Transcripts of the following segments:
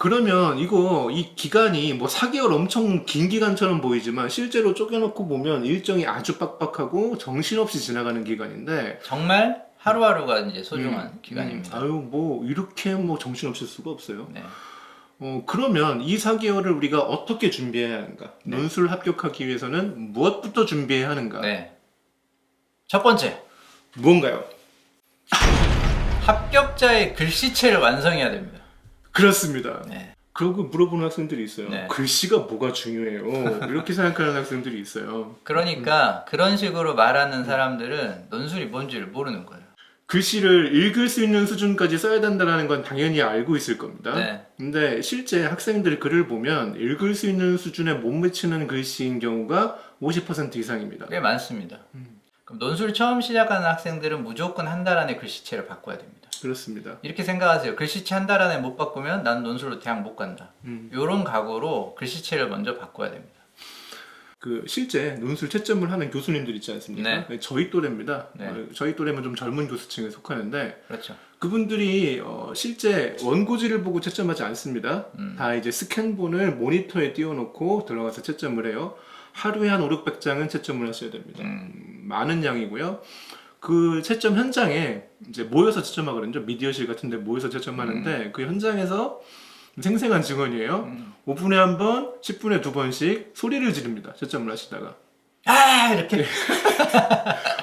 그러면 이 기간이 뭐 4개월 엄청 긴 기간처럼 보이지만 실제로 쪼개놓고 보면 일정이 아주 빡빡하고 정신없이 지나가는 기간인데 정말 하루하루가 이제 소중한 기간입니다. 아유, 뭐 이렇게 뭐 정신없을 수가 없어요. 네. 그러면 이 4개월을 우리가 어떻게 준비해야 하는가? 네. 논술 합격하기 위해서는 무엇부터 준비해야 하는가? 네. 첫 번째, 무언가요? 합격자의 글씨체를 완성해야 됩니다. 그렇습니다. 네. 그러고 물어보는 학생들이 있어요. 네. 글씨가 뭐가 중요해요? 이렇게 생각하는 학생들이 있어요. 그러니까 그런 식으로 말하는 사람들은 논술이 뭔지를 모르는 거예요. 글씨를 읽을 수 있는 수준까지 써야 된다는 건 당연히 알고 있을 겁니다. 네. 근데 실제 학생들 글을 보면 읽을 수 있는 수준에 못 미치는 글씨인 경우가 50% 이상입니다. 꽤 많습니다. 그럼 논술 처음 시작하는 학생들은 무조건 한 달 안에 글씨체를 바꿔야 됩니다. 그렇습니다. 이렇게 생각하세요. 글씨체 한 달 안에 못 바꾸면 난 논술로 대학 못 간다. 이런 각오로 글씨체를 먼저 바꿔야 됩니다. 실제 논술 채점을 하는 교수님들 있지 않습니까? 네. 저희 또래입니다. 네. 저희 또래면 좀 젊은 교수층에 속하는데 그렇죠. 그분들이 실제 원고지를 보고 채점하지 않습니다. 다 이제 스캔본을 모니터에 띄워놓고 들어가서 채점을 해요. 하루에 한 5, 600장은 채점을 하셔야 됩니다. 많은 양이고요. 그 채점 현장에 이제 모여서 채점하거든요. 미디어실 같은 데 모여서 채점하는데 그 현장에서 생생한 증언이에요. 5분에 한 번, 10분에 두 번씩 소리를 지릅니다. 채점을 하시다가. 아 이렇게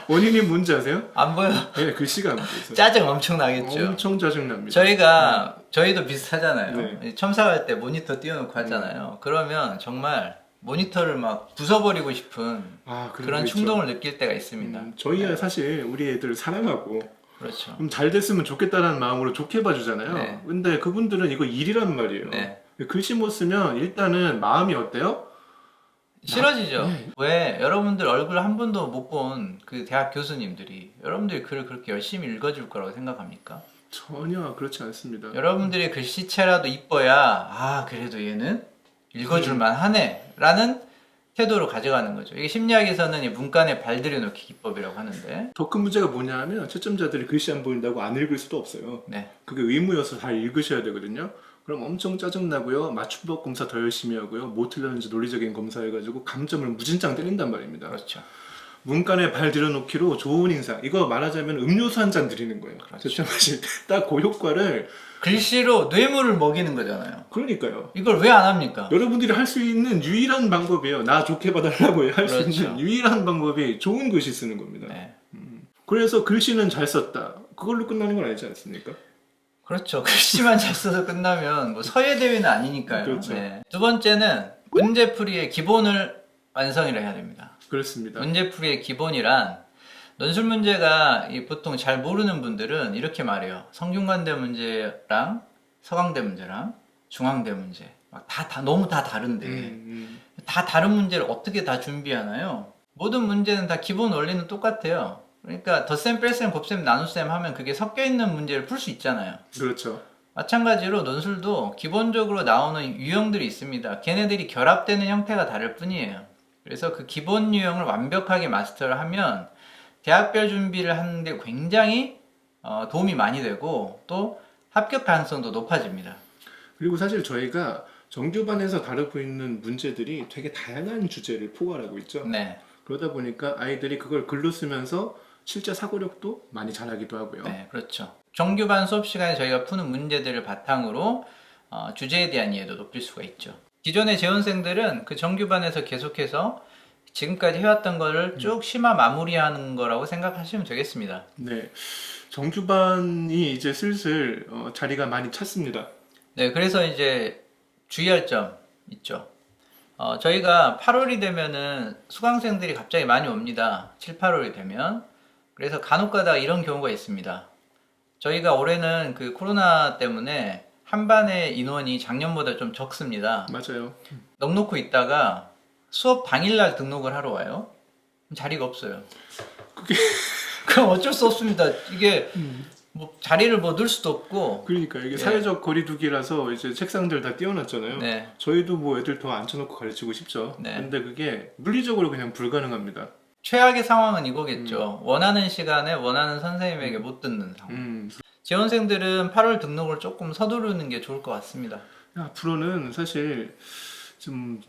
원인이 뭔지 아세요? 안 보여. 네, 글씨가 안 보여서. 짜증 엄청 나겠죠. 엄청 짜증납니다. 저희도 비슷하잖아요. 네. 첨삭할 때 모니터 띄워놓고 하잖아요. 그러면 정말 모니터를 막 부숴버리고 싶은 그런 있죠. 충동을 느낄 때가 있습니다. 저희야 사실 우리 애들 사랑하고 그렇죠. 좀 잘 됐으면 좋겠다라는 마음으로 좋게 봐주잖아요. 네. 근데 그분들은 이거 일이란 말이에요. 네. 글씨 못 쓰면 일단은 마음이 어때요? 싫어지죠. 네. 왜 여러분들 얼굴 한 번도 못 본 그 대학 교수님들이 여러분들이 글을 그렇게 열심히 읽어줄 거라고 생각합니까? 전혀 그렇지 않습니다. 여러분들이 글씨체라도 이뻐야 그래도 얘는 읽어줄만 하네 라는 태도로 가져가는 거죠. 이게 심리학에서는 이 문간에 발들여 놓기 기법이라고 하는데 더 큰 문제가 뭐냐면 채점자들이 글씨 안 보인다고 안 읽을 수도 없어요. 네. 그게 의무여서 잘 읽으셔야 되거든요. 그럼 엄청 짜증나고요. 맞춤법 검사 더 열심히 하고요. 뭐 틀렸는지 논리적인 검사해가지고 감점을 무진장 때린단 말입니다. 그렇죠. 문간에 발 들여놓기로 좋은 인상. 이거 말하자면 음료수 한 잔 드리는 거예요. 그렇죠. 채점하실 때 딱 그 효과를. 글씨로 뇌물을 먹이는 거잖아요. 그러니까요. 이걸 왜 안 합니까? 여러분들이 할 수 있는 유일한 방법이에요. 나 좋게 봐달라고 할 수 그렇죠. 있는 유일한 방법이 좋은 글씨 쓰는 겁니다. 네. 그래서 글씨는 잘 썼다. 그걸로 끝나는 건 아니지 않습니까? 그렇죠. 글씨만 잘 써서 끝나면 뭐 서예대회는 아니니까요. 그렇죠. 네. 두 번째는 문제풀이의 기본을 완성이라 해야 됩니다. 그렇습니다. 문제풀이의 기본이란 논술 문제가 보통 잘 모르는 분들은 이렇게 말해요. 성균관대 문제랑 서강대 문제랑 중앙대 문제 너무 다 다른데 다 다른 문제를 어떻게 다 준비하나요? 모든 문제는 다 기본 원리는 똑같아요. 그러니까 덧셈, 뺄셈, 곱셈, 나눗셈 하면 그게 섞여 있는 문제를 풀 수 있잖아요. 그렇죠. 마찬가지로 논술도 기본적으로 나오는 유형들이 있습니다. 걔네들이 결합되는 형태가 다를 뿐이에요. 그래서 그 기본 유형을 완벽하게 마스터를 하면 대학별 준비를 하는데 굉장히 도움이 많이 되고 또 합격 가능성도 높아집니다. 그리고 사실 저희가 정규반에서 다루고 있는 문제들이 되게 다양한 주제를 포괄하고 있죠. 네. 그러다 보니까 아이들이 그걸 글로 쓰면서 실제 사고력도 많이 잘하기도 하고요. 네, 그렇죠. 정규반 수업 시간에 저희가 푸는 문제들을 바탕으로 주제에 대한 이해도 높일 수가 있죠. 기존의 재원생들은 그 정규반에서 계속해서 지금까지 해왔던 거를 쭉 심화 마무리하는 거라고 생각하시면 되겠습니다. 네, 정규반이 이제 슬슬 자리가 많이 찼습니다. 네, 그래서 이제 주의할 점 있죠. 저희가 8월이 되면은 수강생들이 갑자기 많이 옵니다. 7, 8월이 되면. 그래서 간혹가다 이런 경우가 있습니다. 저희가 올해는 그 코로나 때문에 한 반의 인원이 작년보다 좀 적습니다. 맞아요. 넉놓고 있다가 수업 당일날 등록을 하러 와요. 그럼 자리가 없어요. 그럼 어쩔 수 없습니다. 이게 뭐 자리를 넣을 수도 없고. 그러니까 이게 예. 사회적 거리두기라서 이제 책상들 다 띄워놨잖아요. 네. 저희도 뭐 애들 더 앉혀놓고 가르치고 싶죠. 네. 근데 그게 물리적으로 그냥 불가능합니다. 최악의 상황은 이거겠죠. 원하는 시간에 원하는 선생님에게 못 듣는 상황. 재원생들은 8월 등록을 조금 서두르는 게 좋을 것 같습니다. 앞으로는 사실 좀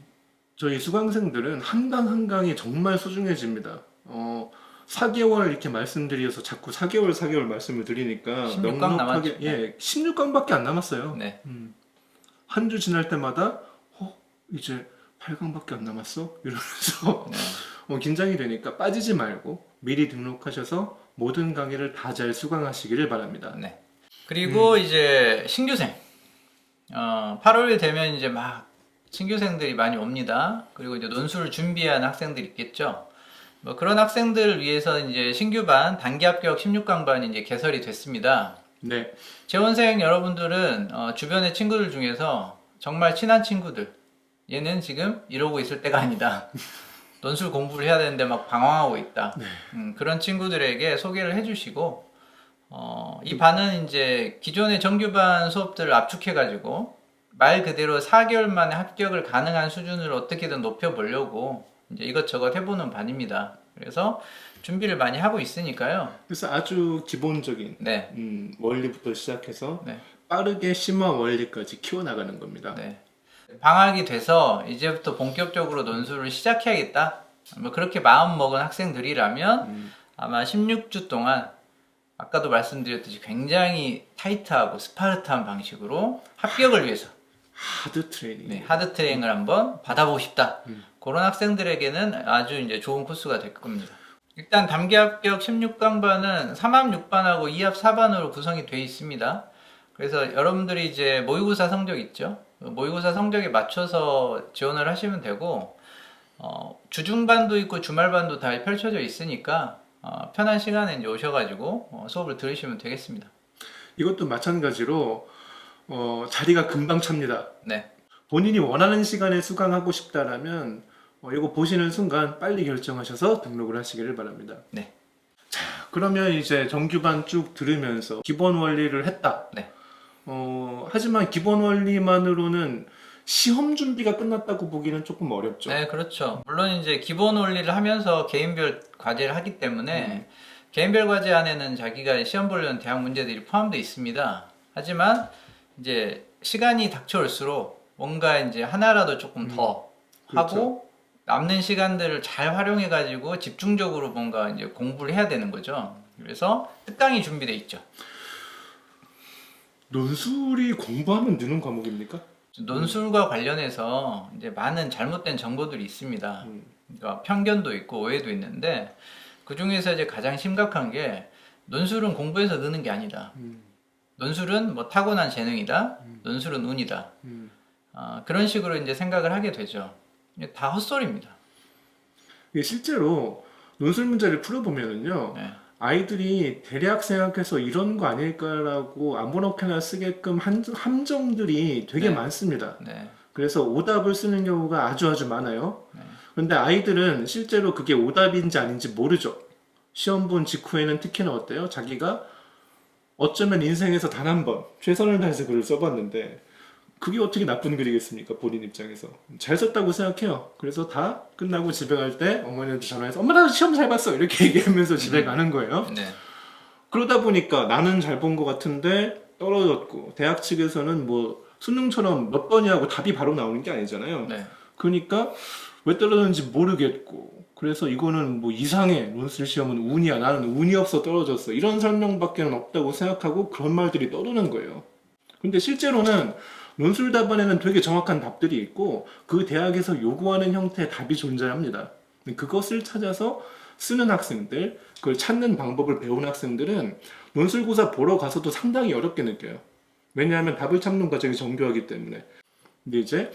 저희 수강생들은 한 강 한 강이 정말 소중해집니다. 4개월 이렇게 말씀드려서 자꾸 4개월 말씀을 드리니까 16강 남았죠. 예, 16강밖에 안 남았어요. 네. 한 주 지날 때마다 이제 8강밖에 안 남았어? 이러면서 네. 긴장이 되니까 빠지지 말고 미리 등록하셔서 모든 강의를 다 잘 수강하시기를 바랍니다. 네. 그리고 이제 신규생 8월이 되면 이제 막 신규생들이 많이 옵니다. 그리고 이제 논술을 준비하는 학생들이 있겠죠. 뭐 그런 학생들을 위해서 이제 신규반 단기 합격 16강반이 이제 개설이 됐습니다. 네. 재원생 여러분들은 주변의 친구들 중에서 정말 친한 친구들, 얘는 지금 이러고 있을 때가 아니다. 논술 공부를 해야 되는데 막 방황하고 있다. 그런 친구들에게 소개를 해주시고 이 반은 이제 기존의 정규반 수업들을 압축해가지고 말 그대로 4개월 만에 합격을 가능한 수준으로 어떻게든 높여보려고 이제 이것저것 해보는 반입니다. 그래서 준비를 많이 하고 있으니까요. 그래서 아주 기본적인 네. 원리부터 시작해서 네. 빠르게 심화 원리까지 키워나가는 겁니다. 네. 방학이 돼서 이제부터 본격적으로 논술을 시작해야겠다. 뭐 그렇게 마음 먹은 학생들이라면 아마 16주 동안 아까도 말씀드렸듯이 굉장히 타이트하고 스파르타한 방식으로 합격을 위해서 하드 트레이닝. 네, 하드 트레이닝을 한번 받아보고 싶다. 그런 학생들에게는 아주 이제 좋은 코스가 될 겁니다. 일단 단기 합격 16강반은 3합 6반하고 2합 4반으로 구성이 되어 있습니다. 그래서 여러분들이 이제 모의고사 성적 있죠? 모의고사 성적에 맞춰서 지원을 하시면 되고 주중반도 있고 주말반도 다 펼쳐져 있으니까 편한 시간에 이제 오셔가지고 수업을 들으시면 되겠습니다. 이것도 마찬가지로 자리가 금방 찹니다. 네. 본인이 원하는 시간에 수강하고 싶다라면 이거 보시는 순간 빨리 결정하셔서 등록을 하시기를 바랍니다. 네. 자, 그러면 이제 정규반 쭉 들으면서 기본 원리를 했다. 네. 하지만 기본 원리만으로는 시험 준비가 끝났다고 보기는 조금 어렵죠. 네, 그렇죠. 물론 이제 기본 원리를 하면서 개인별 과제를 하기 때문에 개인별 과제 안에는 자기가 시험 보려는 대학 문제들이 포함되어 있습니다. 하지만 이제 시간이 닥쳐올수록 뭔가 이제 하나라도 조금 더 그렇죠. 하고 남는 시간들을 잘 활용해 가지고 집중적으로 뭔가 이제 공부를 해야 되는 거죠. 그래서 특강이 준비되어 있죠. 논술이 공부하면 느는 과목입니까? 논술과 관련해서 이제 많은 잘못된 정보들이 있습니다. 그러니까 편견도 있고 오해도 있는데 그 중에서 이제 가장 심각한 게 논술은 공부해서 느는 게 아니다. 논술은 뭐 타고난 재능이다. 논술은 운이다. 그런 식으로 이제 생각을 하게 되죠. 이게 다 헛소리입니다. 이게 실제로 논술 문제를 풀어보면은요. 네. 아이들이 대략 생각해서 이런 거 아닐까라고 아무렇게나 쓰게끔 함정들이 되게 네. 많습니다. 네. 그래서 오답을 쓰는 경우가 아주 많아요. 그런데 아이들은 실제로 그게 오답인지 아닌지 모르죠. 시험 본 직후에는 특히나 어때요? 자기가 어쩌면 인생에서 단 한 번 최선을 다해서 글을 써봤는데 그게 어떻게 나쁜 글이겠습니까? 본인 입장에서 잘 썼다고 생각해요. 그래서 다 끝나고 집에 갈 때 어머니한테 전화해서 엄마 나 시험 잘 봤어 이렇게 얘기하면서 집에 가는 거예요. 네. 그러다 보니까 나는 잘 본 것 같은데 떨어졌고 대학 측에서는 뭐 수능처럼 몇 번이라고 답이 바로 나오는 게 아니잖아요. 네. 그러니까 왜 떨어졌는지 모르겠고 그래서 이거는 뭐 이상해 논술 시험은 운이야 나는 운이 없어 떨어졌어 이런 설명밖에 없다고 생각하고 그런 말들이 떠도는 거예요. 근데 실제로는 논술 답안에는 되게 정확한 답들이 있고 그 대학에서 요구하는 형태의 답이 존재합니다. 그것을 찾아서 쓰는 학생들, 그걸 찾는 방법을 배운 학생들은 논술고사 보러 가서도 상당히 어렵게 느껴요. 왜냐하면 답을 찾는 과정이 정교하기 때문에. 근데 이제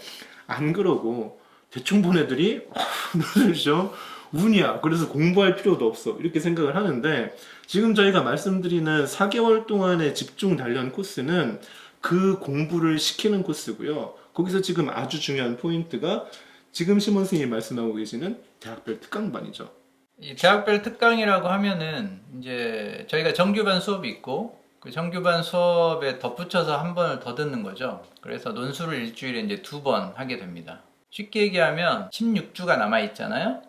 안 그러고 대충 본 애들이 논술 시험 운이야. 그래서 공부할 필요도 없어. 이렇게 생각을 하는데 지금 저희가 말씀드리는 4개월 동안의 집중 단련 코스는 그 공부를 시키는 코스고요. 거기서 지금 아주 중요한 포인트가 지금 심원 선생님이 말씀하고 계시는 대학별 특강반이죠. 이 대학별 특강이라고 하면은 이제 저희가 정규반 수업이 있고 그 정규반 수업에 덧붙여서 한 번을 더 듣는 거죠. 그래서 논술을 일주일에 이제 2번 하게 됩니다. 쉽게 얘기하면 16주가 남아 있잖아요.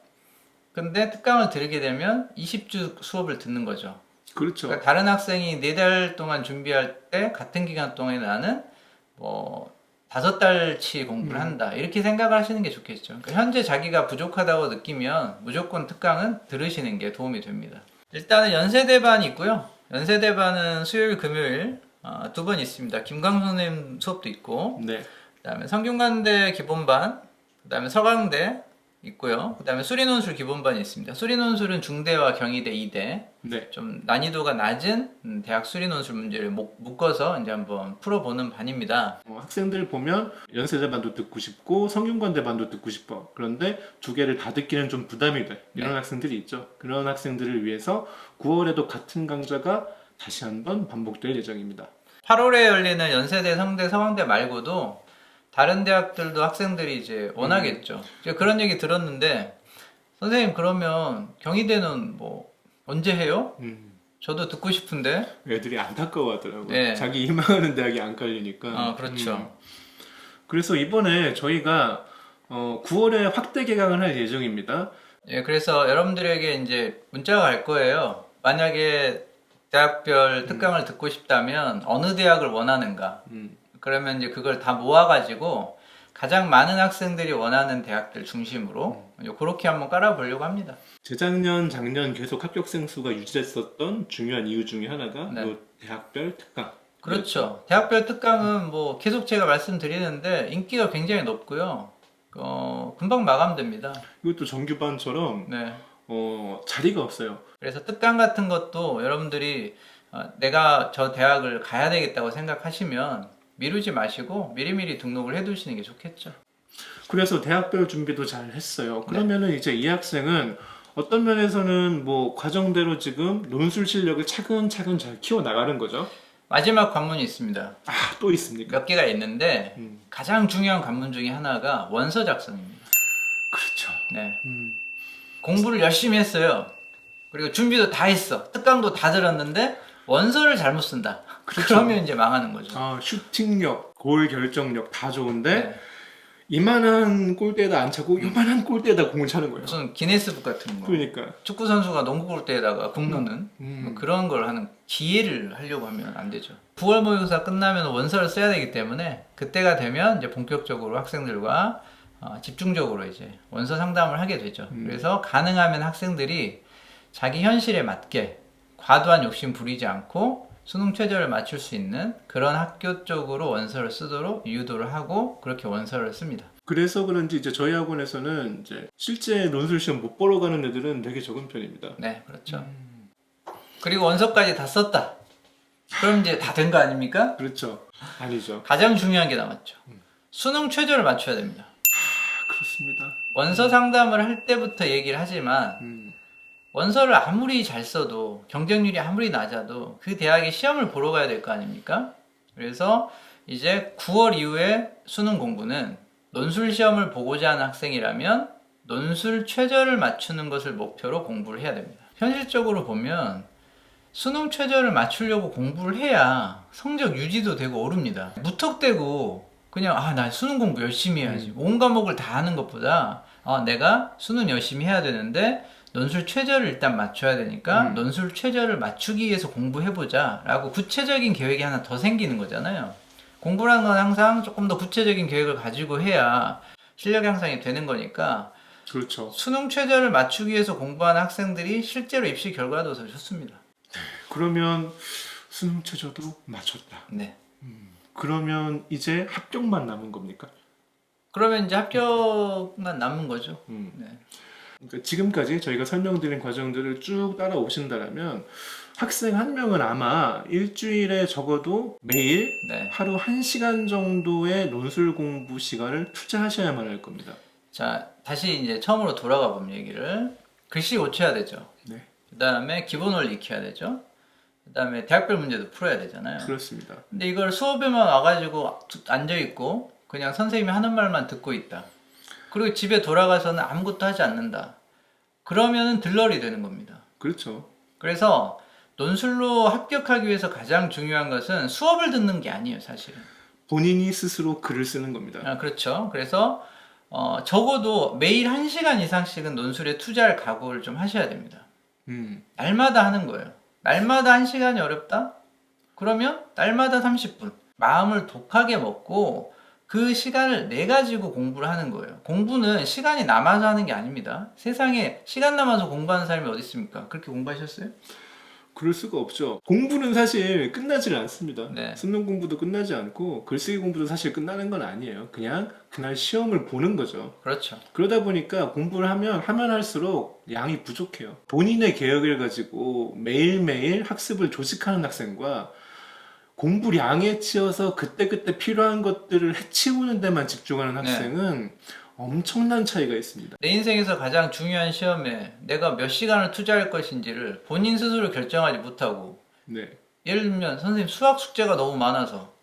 근데 특강을 들으게 되면 20주 수업을 듣는 거죠. 그렇죠. 그러니까 다른 학생이 4달 동안 준비할 때 같은 기간 동안에 나는 뭐 5달치 공부를 한다. 이렇게 생각을 하시는 게 좋겠죠. 그러니까 현재 자기가 부족하다고 느끼면 무조건 특강은 들으시는 게 도움이 됩니다. 일단은 연세대반이 있고요. 연세대반은 수요일, 금요일 2번 있습니다. 김광수 선생님 수업도 있고, 네. 그다음에 성균관대 기본반, 그다음에 서강대 있고요. 그다음에 수리논술 기본반이 있습니다. 수리논술은 중대와 경희대, 이대 네. 좀 난이도가 낮은 대학 수리논술 문제를 묶어서 이제 한번 풀어보는 반입니다. 학생들 보면 연세대반도 듣고 싶고 성균관대반도 듣고 싶어. 그런데 두 개를 다 듣기는 좀 부담이 돼. 이런 네. 학생들이 있죠. 그런 학생들을 위해서 9월에도 같은 강좌가 다시 한번 반복될 예정입니다. 8월에 열리는 연세대, 성대, 서강대 말고도 다른 대학들도 학생들이 이제 원하겠죠. 제가 그런 얘기 들었는데, 선생님 그러면 경희대는 뭐 언제 해요? 저도 듣고 싶은데. 애들이 안타까워하더라고요. 네. 자기 희망하는 대학이 안 깔리니까. 그렇죠. 그래서 이번에 저희가 9월에 확대 개강을 할 예정입니다. 예, 그래서 여러분들에게 이제 문자가 갈 거예요. 만약에 대학별 특강을 듣고 싶다면 어느 대학을 원하는가? 그러면 이제 그걸 다 모아가지고 가장 많은 학생들이 원하는 대학들 중심으로 그렇게 한번 깔아보려고 합니다. 재작년, 작년 계속 합격생 수가 유지됐었던 중요한 이유 중에 하나가 네. 요 대학별 특강. 그렇죠. 대학별 특강은 뭐 계속 제가 말씀드리는데 인기가 굉장히 높고요. 금방 마감됩니다. 이것도 정규반처럼 네. 자리가 없어요. 그래서 특강 같은 것도 여러분들이 내가 저 대학을 가야 되겠다고 생각하시면 미루지 마시고 미리미리 등록을 해두시는 게 좋겠죠. 그래서 대학별 준비도 잘 했어요. 그러면은 이제 이 학생은 어떤 면에서는 뭐 과정대로 지금 논술 실력을 차근차근 잘 키워 나가는 거죠. 마지막 관문이 있습니다. 또 있습니까? 몇 개가 있는데 가장 중요한 관문 중에 하나가 원서 작성입니다. 그렇죠. 네. 공부를 열심히 했어요. 그리고 준비도 다 했어. 특강도 다 들었는데 원서를 잘못 쓴다. 그렇죠. 그러면 이제 망하는 거죠. 슈팅력, 골 결정력 다 좋은데 네. 이만한 골대에다 안 차고 이만한 골대에다 공을 차는 거예요. 무슨 기네스북 같은 거. 그러니까 축구 선수가 농구 골대에다가 공 넣는 뭐 그런 걸 하는 기회를 하려고 하면 안 되죠. 9월 모의고사 끝나면 원서를 써야 되기 때문에 그때가 되면 이제 본격적으로 학생들과 집중적으로 이제 원서 상담을 하게 되죠. 그래서 가능하면 학생들이 자기 현실에 맞게 과도한 욕심 부리지 않고 수능 최저를 맞출 수 있는 그런 학교 쪽으로 원서를 쓰도록 유도를 하고 그렇게 원서를 씁니다. 그래서 그런지 이제 저희 학원에서는 이제 실제 논술 시험 못 보러 가는 애들은 되게 적은 편입니다. 네, 그렇죠. 그리고 원서까지 다 썼다. 그럼 이제 다 된 거 아닙니까? 그렇죠. 아니죠. 가장 중요한 게 남았죠. 수능 최저를 맞춰야 됩니다. 그렇습니다. 원서 상담을 할 때부터 얘기를 하지만 원서를 아무리 잘 써도 경쟁률이 아무리 낮아도 그 대학에 시험을 보러 가야 될 거 아닙니까? 그래서 이제 9월 이후에 수능 공부는 논술 시험을 보고자 하는 학생이라면 논술 최저를 맞추는 것을 목표로 공부를 해야 됩니다. 현실적으로 보면 수능 최저를 맞추려고 공부를 해야 성적 유지도 되고 오릅니다. 무턱대고 그냥 나 수능 공부 열심히 해야지 온 과목을 다 하는 것보다 내가 수능 열심히 해야 되는데 논술 최저를 일단 맞춰야 되니까 논술 최저를 맞추기 위해서 공부해보자 라고 구체적인 계획이 하나 더 생기는 거잖아요. 공부라는 건 항상 조금 더 구체적인 계획을 가지고 해야 실력 향상이 되는 거니까 그렇죠. 수능 최저를 맞추기 위해서 공부하는 학생들이 실제로 입시 결과도 더 좋습니다. 그러면 수능 최저도 맞췄다. 네. 그러면 이제 합격만 남은 겁니까? 그러면 이제 합격만 남은 거죠. 네. 그러니까 지금까지 저희가 설명드린 과정들을 쭉 따라오신다면 학생 한 명은 아마 일주일에 적어도 매일 네. 하루 1시간 정도의 논술 공부 시간을 투자하셔야만 할 겁니다. 자, 다시 이제 처음으로 돌아가 보면 얘기를 글씨 고쳐야 되죠. 네. 그 다음에 기본 원리 익혀야 되죠. 그 다음에 대학별 문제도 풀어야 되잖아요. 그렇습니다. 근데 이걸 수업에만 와가지고 앉아있고 그냥 선생님이 하는 말만 듣고 있다. 그리고 집에 돌아가서는 아무것도 하지 않는다. 그러면은 들러리 되는 겁니다. 그렇죠. 그래서 논술로 합격하기 위해서 가장 중요한 것은 수업을 듣는 게 아니에요, 사실은. 본인이 스스로 글을 쓰는 겁니다. 그렇죠. 그래서 적어도 매일 1시간 이상씩은 논술에 투자할 각오를 좀 하셔야 됩니다. 날마다 하는 거예요. 날마다 1시간이 어렵다? 그러면 날마다 30분. 마음을 독하게 먹고 그 시간을 내 가지고 공부를 하는 거예요. 공부는 시간이 남아서 하는 게 아닙니다. 세상에 시간 남아서 공부하는 사람이 어디 있습니까? 그렇게 공부하셨어요? 그럴 수가 없죠. 공부는 사실 끝나질 않습니다. 네. 수능 공부도 끝나지 않고 글쓰기 공부도 사실 끝나는 건 아니에요. 그냥 그날 시험을 보는 거죠. 그렇죠. 그러다 보니까 공부를 하면 할수록 양이 부족해요. 본인의 계획을 가지고 매일매일 학습을 조직하는 학생과 공부량에 치여서 그때그때 필요한 것들을 해치우는 데만 집중하는 학생은 엄청난 차이가 있습니다. 내 인생에서 가장 중요한 시험에 내가 몇 시간을 투자할 것인지를 본인 스스로 결정하지 못하고, 네. 예를 들면 선생님 수학 숙제가 너무 많아서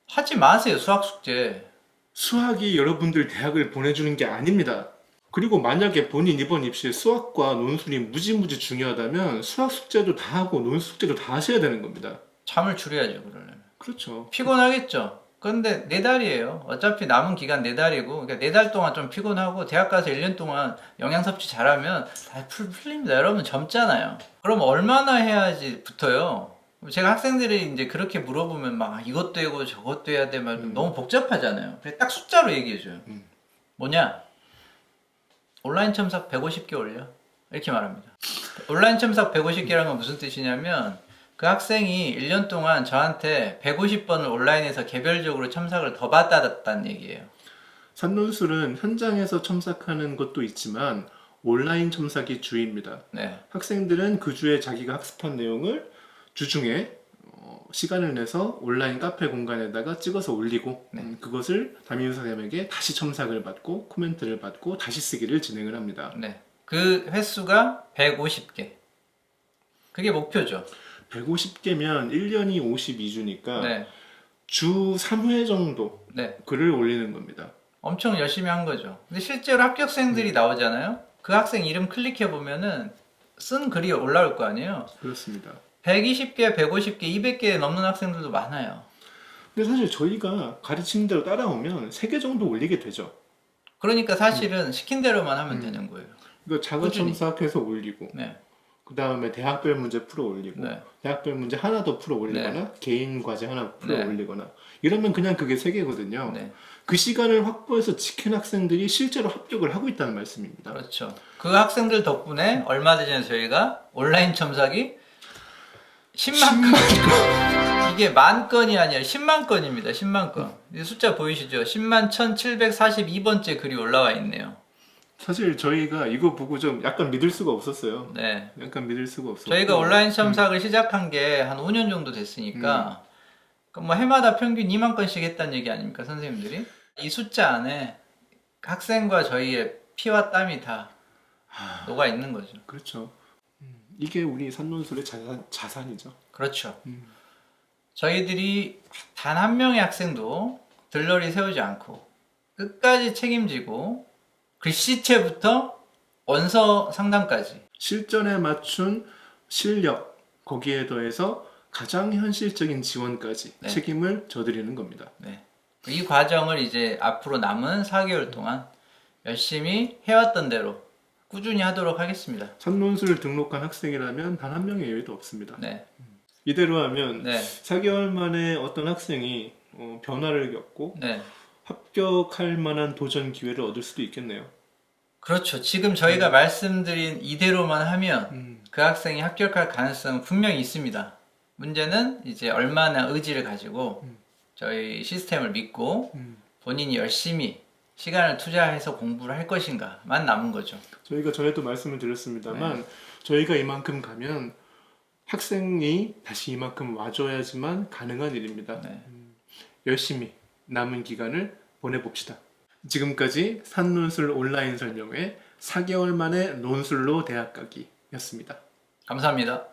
하지 마세요. 수학 숙제. 수학이 여러분들 대학을 보내주는 게 아닙니다. 그리고 만약에 본인 이번 입시에 수학과 논술이 무지무지 중요하다면 수학 숙제도 다 하고 논술 숙제도 다 하셔야 되는 겁니다. 잠을 줄여야죠. 그러려면 그렇죠. 피곤하겠죠. 근데 4달이에요. 어차피 남은 기간 4달이고, 그러니까 4달 동안 좀 피곤하고 대학 가서 1년 동안 영양 섭취 잘하면 다 풀립니다. 여러분 젊잖아요. 그럼 얼마나 해야지 붙어요? 제가 학생들이 이제 그렇게 물어보면 막 이것도 해고 저것도 해야 돼 막 너무 복잡하잖아요. 그래서 딱 숫자로 얘기해줘요. 뭐냐? 온라인 첨삭 150개 올려. 이렇게 말합니다. 온라인 첨삭 150개라는 건 무슨 뜻이냐면 그 학생이 1년 동안 저한테 150번을 온라인에서 개별적으로 첨삭을 더 받았다는 얘기예요. 산논술은 현장에서 첨삭하는 것도 있지만 온라인 첨삭이 주입니다. 네. 학생들은 그 주에 자기가 학습한 내용을 주중에 시간을 내서 온라인 카페 공간에다가 찍어서 올리고 그것을 담임 선생님에게 다시 첨삭을 받고 코멘트를 받고 다시 쓰기를 진행을 합니다. 네. 그 횟수가 150개. 그게 목표죠. 150개면 1년이 52주니까 네. 주 3회 정도 네. 글을 올리는 겁니다. 엄청 열심히 한 거죠. 근데 실제로 합격생들이 나오잖아요. 그 학생 이름 클릭해 보면은 쓴 글이 올라올 거 아니에요. 그렇습니다. 120개, 150개, 200개 넘는 학생들도 많아요. 근데 사실 저희가 가르치는 대로 따라오면 3개 정도 올리게 되죠. 그러니까 사실은 시킨 대로만 하면 되는 거예요. 이거 자가 꾸준히. 첨삭해서 올리고 네. 그 다음에 대학별 문제 풀어 올리고 네. 대학별 문제 하나 더 풀어 올리거나 개인 과제 하나 풀어 올리거나 이러면 그냥 그게 3개거든요. 네. 그 시간을 확보해서 지킨 학생들이 실제로 합격을 하고 있다는 말씀입니다. 그렇죠. 그 학생들 덕분에 얼마 전에 저희가 온라인 첨삭이 10만 건. 이게 만 건이 아니라 10만 건입니다. 10만 건. 이 숫자 보이시죠? 10만 1742번째 글이 올라와 있네요. 사실 저희가 이거 보고 좀 약간 믿을 수가 없었어요. 네. 약간 믿을 수가 없었고 저희가 온라인 첨삭을 시작한 게 한 5년 정도 됐으니까 뭐 해마다 평균 2만 건씩 했다는 얘기 아닙니까, 선생님들이? 이 숫자 안에 학생과 저희의 피와 땀이 다 녹아 있는 거죠. 그렇죠. 이게 우리 산논술의 자산이죠. 그렇죠. 저희들이 단 한 명의 학생도 들러리 세우지 않고 끝까지 책임지고 글씨체부터 원서 상담까지 실전에 맞춘 실력 거기에 더해서 가장 현실적인 지원까지 네. 책임을 져드리는 겁니다. 네. 이 과정을 이제 앞으로 남은 4개월 동안 열심히 해왔던 대로 꾸준히 하도록 하겠습니다. 산논술 등록한 학생이라면 단 한 명의 여유도 없습니다. 네. 이대로 하면 네. 4개월 만에 어떤 학생이 변화를 겪고 네. 합격할 만한 도전 기회를 얻을 수도 있겠네요. 그렇죠. 지금 저희가 말씀드린 이대로만 하면 그 학생이 합격할 가능성은 분명히 있습니다. 문제는 이제 얼마나 의지를 가지고 저희 시스템을 믿고 본인이 열심히 시간을 투자해서 공부를 할 것인가만 남은 거죠. 저희가 전에도 말씀을 드렸습니다만 저희가 이만큼 가면 학생이 다시 이만큼 와줘야지만 가능한 일입니다. 네. 열심히 남은 기간을 보내봅시다. 지금까지 산논술 온라인 설명회 4개월 만에 논술로 대학 가기였습니다. 감사합니다.